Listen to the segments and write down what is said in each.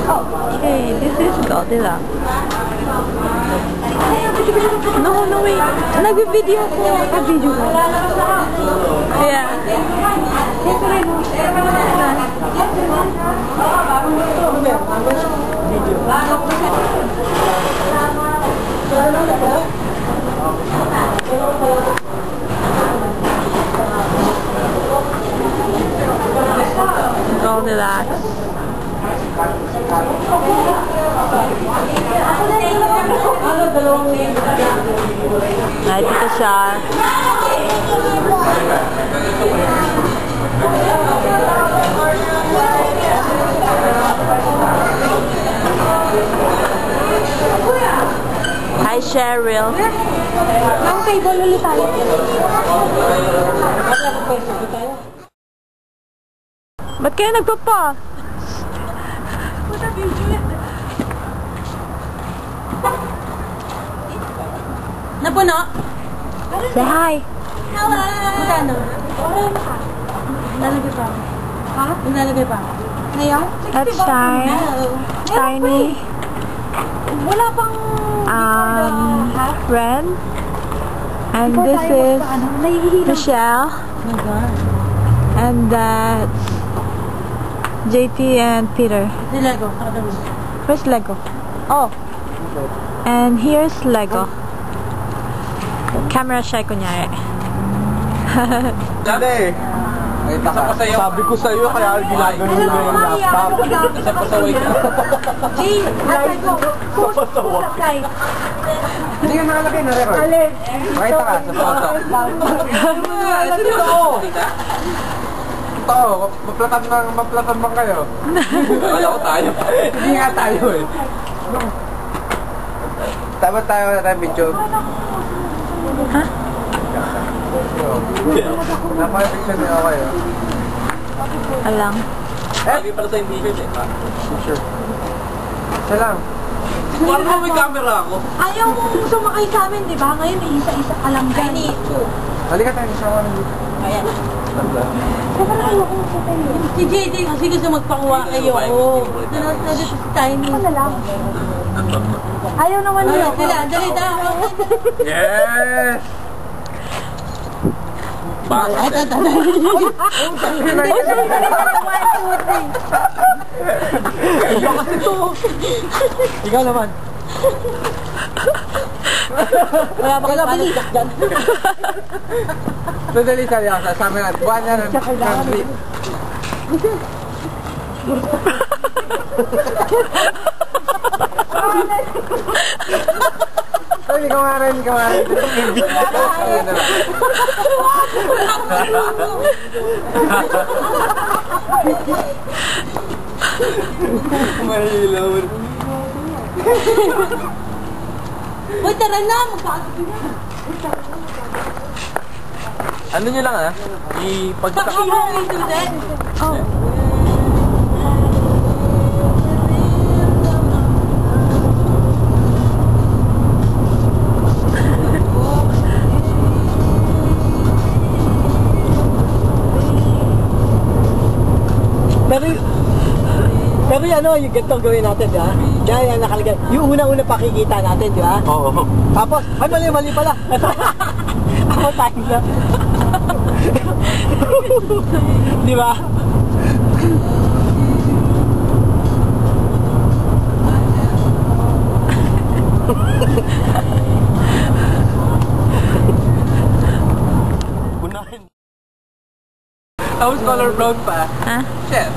Okay, this is Goldilocks. No, wait. Nag-video ko. Nag-video ko. Yeah. Goldilocks. Ay, dito siya. Hi, Cheryl. Ang table ulit tayo. Ba't kayo nagpapa? Napuno? Say hi. Hello! Magkano? Lalagay pa. Ha? Lalagay pa. Ngayon? That's shine. Shiny. Wala pang... Ren. And this is Michelle. Oh my God. And that's JT and Peter. Di Lego. Where's Lego? Oh. And here's Lego. Camera shy kunyari. Hindi. Sabi ko sa'yo, kaya ginagano nyo na yung laptop. Isa pa sa wait. Hey, Hindi ka nakalagay na rin. Makita ka sa photo. Ito, maplatan bang kayo? Wala ko tayo. Hindi nga tayo eh. Dapat tayo na tayo video. Ha? Napaka-picture nila kayo. Alang. Lagi pala tayong t-shirt eh. T-shirt. Isa lang. Parang may camera ako. ayaw mo sumakay sa amin, di ba? Ngayon, isa-isa ka lang dyan. Halika tayo sa mga nandito. Ayan. Si JJ kasi gusto magpakuha kayo. Nandito si Tiny. Ano lang? Ayaw naman niyo. Dali tayo. Yes! Ay, tatay. Ikaw kasi to. Ikaw naman. Wala ba kayo paligak dyan? So, dali sa liya. Sama natin. Buwan na ng trip. Ay, ikaw nga rin. Mahilaw. Uy, tara na! Ano nyo lang ah? Baka mo ito din. Oh. Pero ano, yung ganito gawin natin, di ba? Kaya yan nakalagay. Yung una-una pakikita natin, di ba? Oo. Tapos, ay mali pala. Ako tayo lang. Di ba? Unahin. Tapos color brown pa. Ha? Chef.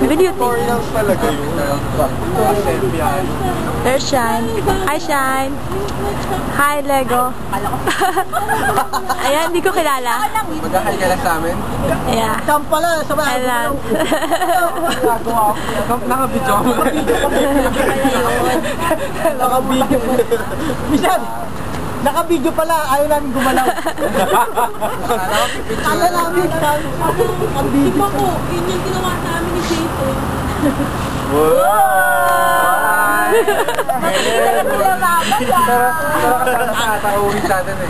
Video tape. Tutorials talaga yun. There's Shine. Hi, Shine. Hi, Lego. Ayan, hindi ko kilala. Mag-hi ka lang sa amin. Yeah. Camp pala, sa mga. Ayan. Naka-video mo. Naka-video pala. Bisan, naka-video pala, ayaw namin gumalaw. Ayaw namin, ang video ko, yun yung ginawa namin ni Jason. Wow! Pero nakatauhin sa atin eh.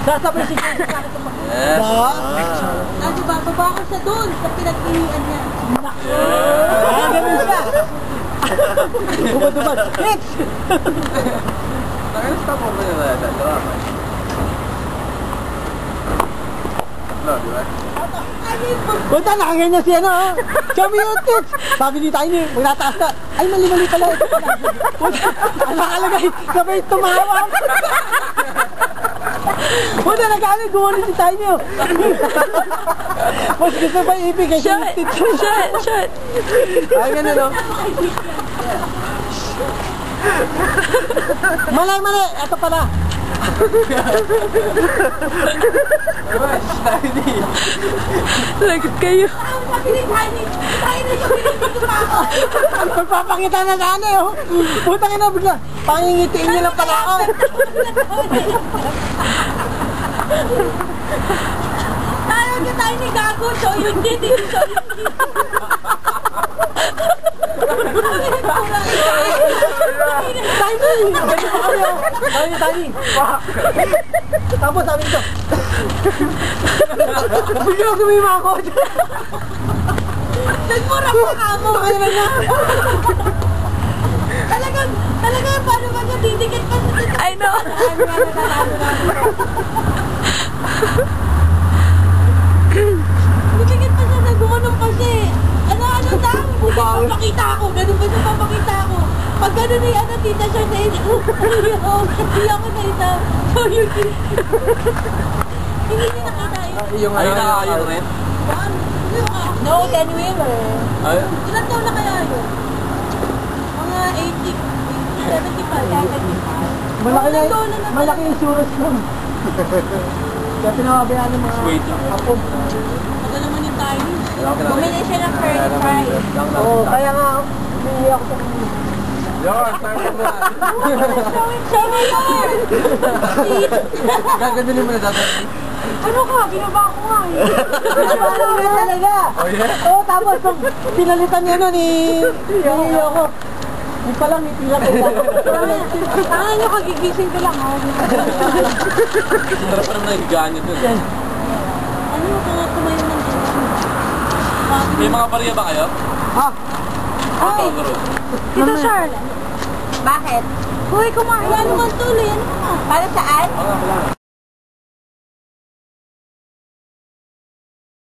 sasabay si Jason. Nasa bababa ko siya doon sa pinag-iian niya. Ganun siya. Bumad-bumad. Hits! Stop mo ba nila? No, di ba? Punta, nakaganyan si ano, oh. Show me your tits! Sabi ni Tiny, magnataas ka. Ay, mali-mali pala. Ito pala. Ang nakalagay, sabay tumawa. Punta, nagkano, gumano si Tiny, oh. Mas gusto pa ibigay siya yung tits. Shut. Ay, ganun, no? Mali. Ito pala. Lagot kayo. Sabi ni Tiny, Tiny, pinipito pa ako. Magpapakita na sana, oh. Putang ina, bigla. Pangingitiin niyo lang pala ako. Tayo ka Tiny, gago. Show yung titi, show yung titi. Tiny. Tapos sabi nito. Bigla kumima ako. Nagmura pa ka mo. Talagang, paano ba ka didikit pa sa titi? I know. Didikit pa siya, naggumanong pa siya eh. Ano daw? Papakita ako, ganun ba siya papakita ako? Pag ganun na yung tita siya na ito. Hindi ako na ito. So yun. Hindi niya nakita yun. Yung ayun rin? No, Ken Wheeler. Ay? Ilan taon na kaya yun? Mga 80, 75. Malaki yung suros nun. Kaya pinawabayaan ng mga Wait lang. apo. Tagal naman yung Tiny. Bumili siya ng french fries. Oo, kaya nga, hindi ako sa Yun, start mo na. Show me yours! Gaganunin mo na dapat. Ano ka? Binaba ko nga eh. Ano nga talaga? Oh, yeah? Oo, tapos nung pinalitan niya nun, hindi ako. Hindi pa lang, ngiti lang. Tangan nyo, kagigising ko lang. Sarap pa naman nahigaan niyo dun. Ano yung mga kumain ng May mga bariya ba kayo? Ha? Ay, Tito Charlotte. Bakit? Uy, kumain. Ano naman tuloy? Ano ka? Para saan? Wala.